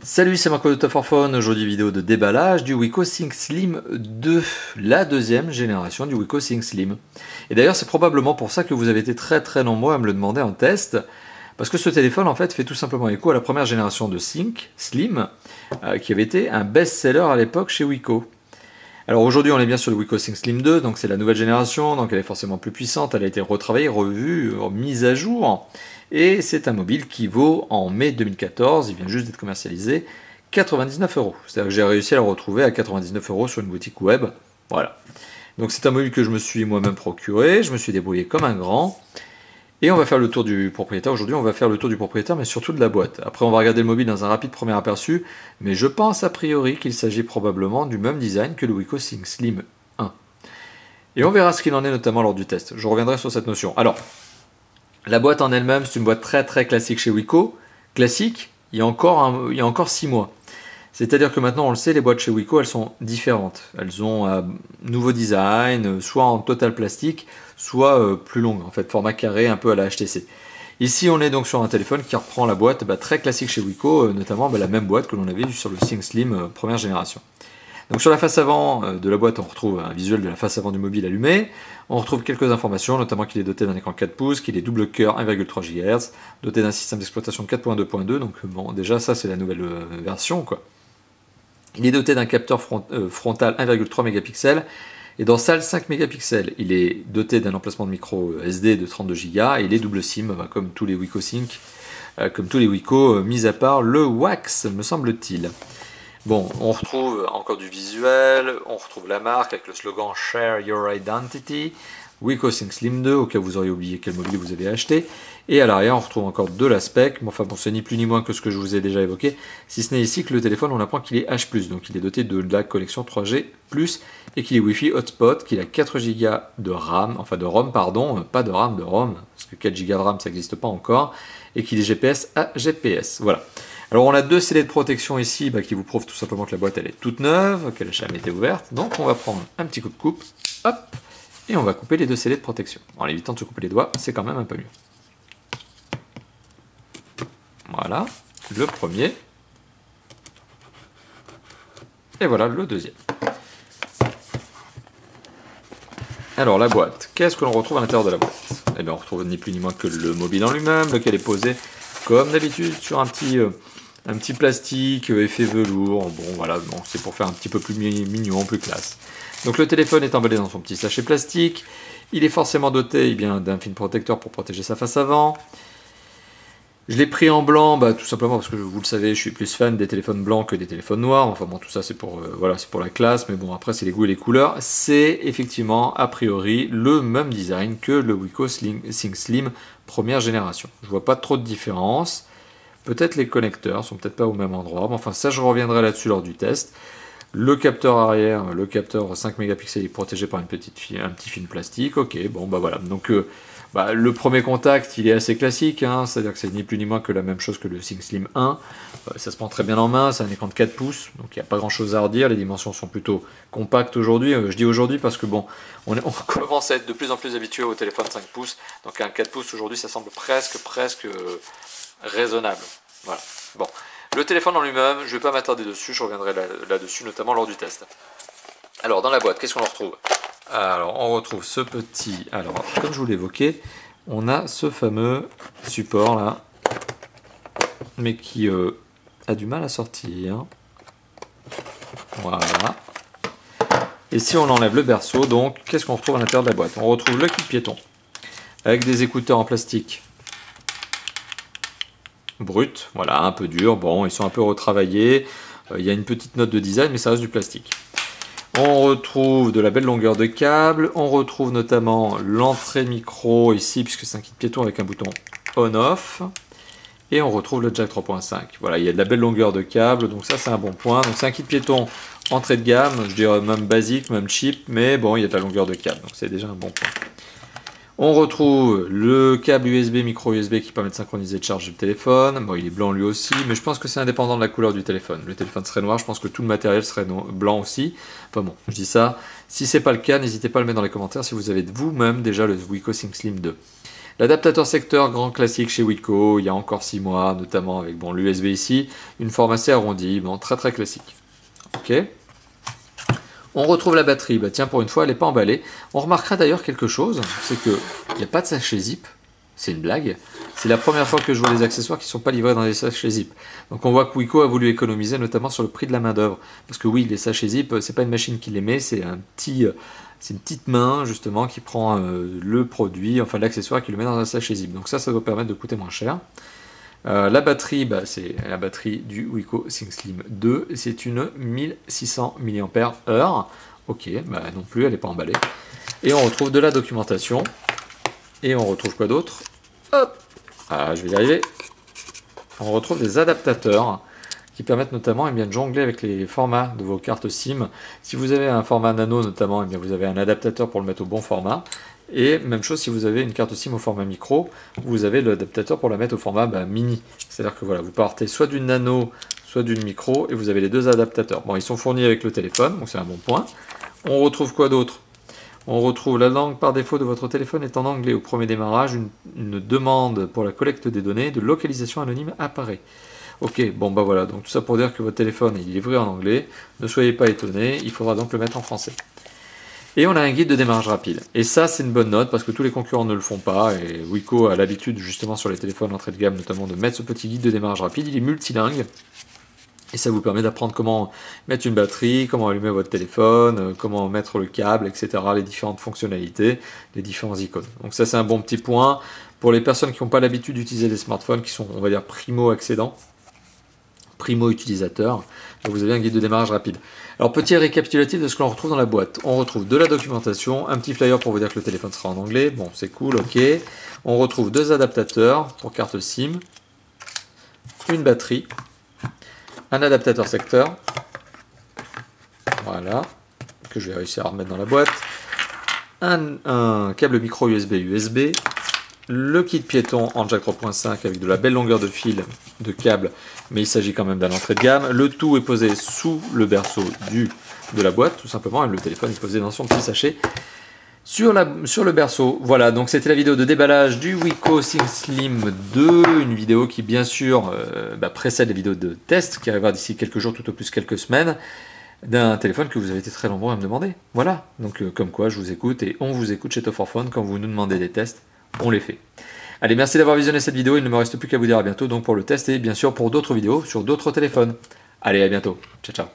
Salut, c'est Marco de Top 4 Phone. Aujourd'hui, vidéo de déballage du Wiko Sync Slim 2, la deuxième génération du Wiko Sync Slim. Et d'ailleurs, c'est probablement pour ça que vous avez été très nombreux à me le demander en test, parce que ce téléphone en fait fait tout simplement écho à la première génération de Sync Slim, qui avait été un best-seller à l'époque chez Wiko. Alors aujourd'hui, on est bien sur le Wiko Sync Slim 2, donc c'est la nouvelle génération, donc elle est forcément plus puissante, elle a été retravaillée, revue, mise à jour. Et c'est un mobile qui vaut, en mai 2014, il vient juste d'être commercialisé, 99 €. C'est-à-dire que j'ai réussi à le retrouver à 99 € sur une boutique web. Voilà. Donc c'est un mobile que je me suis moi-même procuré, je me suis débrouillé comme un grand. Et on va faire le tour du propriétaire. Aujourd'hui, on va faire le tour du propriétaire, mais surtout de la boîte. Après, on va regarder le mobile dans un rapide premier aperçu, mais je pense a priori qu'il s'agit probablement du même design que le Wiko Sync Slim 1. Et on verra ce qu'il en est notamment lors du test. Je reviendrai sur cette notion. Alors, la boîte en elle-même, c'est une boîte très classique chez Wiko. Classique, il y a encore 6 mois. C'est-à-dire que maintenant, on le sait, les boîtes chez Wiko, elles sont différentes. Elles ont un nouveau design, soit en total plastique, soit plus longue, en fait, format carré, un peu à la HTC. Ici, on est donc sur un téléphone qui reprend la boîte très classique chez Wiko, notamment la même boîte que l'on avait sur le Sync Slim première génération. Donc sur la face avant de la boîte, on retrouve un visuel de la face avant du mobile allumé. On retrouve quelques informations, notamment qu'il est doté d'un écran 4 pouces, qu'il est double cœur 1,3 GHz, doté d'un système d'exploitation 4.2.2, donc bon, déjà ça c'est la nouvelle version, quoi. Il est doté d'un capteur frontal 1,3 mégapixels et dorsal 5 mégapixels. Il est doté d'un emplacement de micro SD de 32 Go et il est double SIM, comme tous les Wiko Sync, comme tous les Wiko, mis à part le wax, me semble-t-il. Bon, on retrouve encore du visuel, on retrouve la marque avec le slogan Share Your Identity, Wiko Sync Slim 2, au cas où vous auriez oublié quel mobile vous avez acheté. Et à l'arrière, on retrouve encore de la spec, mais enfin bon, c'est ni plus ni moins que ce que je vous ai déjà évoqué, si ce n'est ici que le téléphone, on apprend qu'il est H+, donc il est doté de la connexion 3G+, et qu'il est Wi-Fi hotspot, qu'il a 4 Go de RAM, enfin de ROM, pardon, pas de RAM, de ROM, parce que 4 Go de RAM, ça n'existe pas encore, et qu'il est GPS à GPS, voilà. Alors on a deux scellés de protection ici qui vous prouvent tout simplement que la boîte elle est toute neuve, qu'elle n'a jamais été ouverte. Donc on va prendre un petit coup de coupe, hop, et on va couper les deux scellés de protection. En évitant de se couper les doigts, c'est quand même un peu mieux. Voilà, le premier. Et voilà le deuxième. Alors la boîte, qu'est-ce que l'on retrouve à l'intérieur de la boîte? Eh bien on retrouve ni plus ni moins que le mobile en lui-même, lequel est posé comme d'habitude sur un petit plastique effet velours. Bon voilà, bon, c'est pour faire un petit peu plus mignon, plus classe. Donc le téléphone est emballé dans son petit sachet plastique. Il est forcément doté d'un film protecteur pour protéger sa face avant. Je l'ai pris en blanc, tout simplement parce que vous le savez, je suis plus fan des téléphones blancs que des téléphones noirs. Enfin bon, tout ça c'est pour, voilà, c'est pour la classe, mais bon après c'est les goûts et les couleurs. C'est effectivement a priori le même design que le Wiko Sync Slim première génération. Je vois pas trop de différence. Peut-être les connecteurs sont peut-être pas au même endroit, mais enfin ça je reviendrai là-dessus lors du test. Le capteur arrière, le capteur 5 mégapixels est protégé par un petit film plastique. Ok, bon voilà. Donc le premier contact il est assez classique, hein, c'est-à-dire que c'est ni plus ni moins que la même chose que le Sync Slim 1. Ça se prend très bien en main, c'est un écran de 4 pouces, donc il n'y a pas grand-chose à redire. Les dimensions sont plutôt compactes aujourd'hui. Je dis aujourd'hui parce que bon, on commence à être de plus en plus habitué au téléphone 5 pouces, donc un 4 pouces aujourd'hui ça semble presque raisonnable. Voilà. Bon, le téléphone en lui-même, je ne vais pas m'attarder dessus, je reviendrai là-dessus, notamment lors du test. Alors, dans la boîte, qu'est-ce qu'on retrouve? Alors, on retrouve ce petit... Alors, comme je vous l'évoquais, on a ce fameux support là, mais qui a du mal à sortir. Voilà. Et si on enlève le berceau, donc, qu'est-ce qu'on retrouve à l'intérieur de la boîte? On retrouve le kit piéton, avec des écouteurs en plastique brut, voilà, un peu dur, bon, ils sont un peu retravaillés, il y a une petite note de design, mais ça reste du plastique. On retrouve de la belle longueur de câble, on retrouve notamment l'entrée micro ici, puisque c'est un kit piéton avec un bouton on-off, et on retrouve le jack 3.5. Voilà, il y a de la belle longueur de câble, donc ça c'est un bon point. Donc c'est un kit piéton entrée de gamme, je dirais même basique, même cheap, mais bon, il y a de la longueur de câble, donc c'est déjà un bon point. On retrouve le câble USB, micro USB qui permet de synchroniser et de charger le téléphone. Bon, il est blanc lui aussi, mais je pense que c'est indépendant de la couleur du téléphone. Le téléphone serait noir, je pense que tout le matériel serait blanc aussi. Enfin bon, je dis ça. Si c'est pas le cas, n'hésitez pas à le mettre dans les commentaires si vous avez vous-même déjà le Wiko Sync Slim 2. L'adaptateur secteur grand classique chez Wiko, il y a encore 6 mois, notamment avec bon, l'USB ici, une forme assez arrondie, bon, très très classique. Ok. On retrouve la batterie, bah tiens pour une fois elle n'est pas emballée. On remarquera d'ailleurs quelque chose, c'est qu'il n'y a pas de sachet zip, c'est une blague. C'est la première fois que je vois des accessoires qui ne sont pas livrés dans des sachets zip. Donc on voit que Wiko a voulu économiser notamment sur le prix de la main d'œuvre. Parce que oui, les sachets zip, c'est pas une machine qui les met, c'est une petite main justement qui prend le produit, enfin l'accessoire qui le met dans un sachet zip. Donc ça doit permettre de coûter moins cher. La batterie, bah, c'est la batterie du Wiko ThinkSlim 2, c'est une 1600 mAh. Ok, bah non plus, elle n'est pas emballée. Et on retrouve de la documentation. Et on retrouve quoi d'autre? Hop, ah, je vais y arriver. On retrouve des adaptateurs qui permettent notamment de jongler avec les formats de vos cartes SIM. Si vous avez un format nano notamment, vous avez un adaptateur pour le mettre au bon format. Et même chose si vous avez une carte SIM au format micro, vous avez l'adaptateur pour la mettre au format mini. C'est-à-dire que voilà, vous partez soit d'une nano, soit d'une micro, et vous avez les deux adaptateurs. Bon, ils sont fournis avec le téléphone, donc c'est un bon point. On retrouve quoi d'autre? On retrouve la langue par défaut de votre téléphone est en anglais. Au premier démarrage, une demande pour la collecte des données de localisation anonyme apparaît. Ok, bon bah voilà, donc tout ça pour dire que votre téléphone est livré en anglais. Ne soyez pas étonnés, il faudra donc le mettre en français. Et on a un guide de démarrage rapide. Et ça, c'est une bonne note parce que tous les concurrents ne le font pas. Et Wiko a l'habitude, justement, sur les téléphones entrée de gamme, notamment, de mettre ce petit guide de démarrage rapide. Il est multilingue. Et ça vous permet d'apprendre comment mettre une batterie, comment allumer votre téléphone, comment mettre le câble, etc. Les différentes fonctionnalités, les différents icônes. Donc ça, c'est un bon petit point. Pour les personnes qui n'ont pas l'habitude d'utiliser des smartphones, qui sont, on va dire, primo-accédants, primo-utilisateurs, vous avez un guide de démarrage rapide. Alors, petit récapitulatif de ce que l'on retrouve dans la boîte. On retrouve de la documentation, un petit flyer pour vous dire que le téléphone sera en anglais. Bon, c'est cool, ok. On retrouve deux adaptateurs pour carte SIM, une batterie, un adaptateur secteur, voilà, que je vais réussir à remettre dans la boîte, un câble micro USB, le kit piéton en jack 3.5 avec de la belle longueur de fil de câble, mais il s'agit quand même d'un entrée de gamme. Le tout est posé sous le berceau de la boîte, tout simplement, et le téléphone est posé dans son petit sachet sur le berceau. Voilà, donc c'était la vidéo de déballage du Wiko ThinkSlim 2, une vidéo qui bien sûr précède les vidéos de test qui arrivera d'ici quelques jours, tout au plus quelques semaines, d'un téléphone que vous avez été très nombreux à me demander. Voilà, donc comme quoi je vous écoute et on vous écoute chez Topforphone quand vous nous demandez des tests, on les fait. Allez, merci d'avoir visionné cette vidéo, il ne me reste plus qu'à vous dire à bientôt donc pour le test et bien sûr pour d'autres vidéos sur d'autres téléphones. Allez, à bientôt, ciao ciao.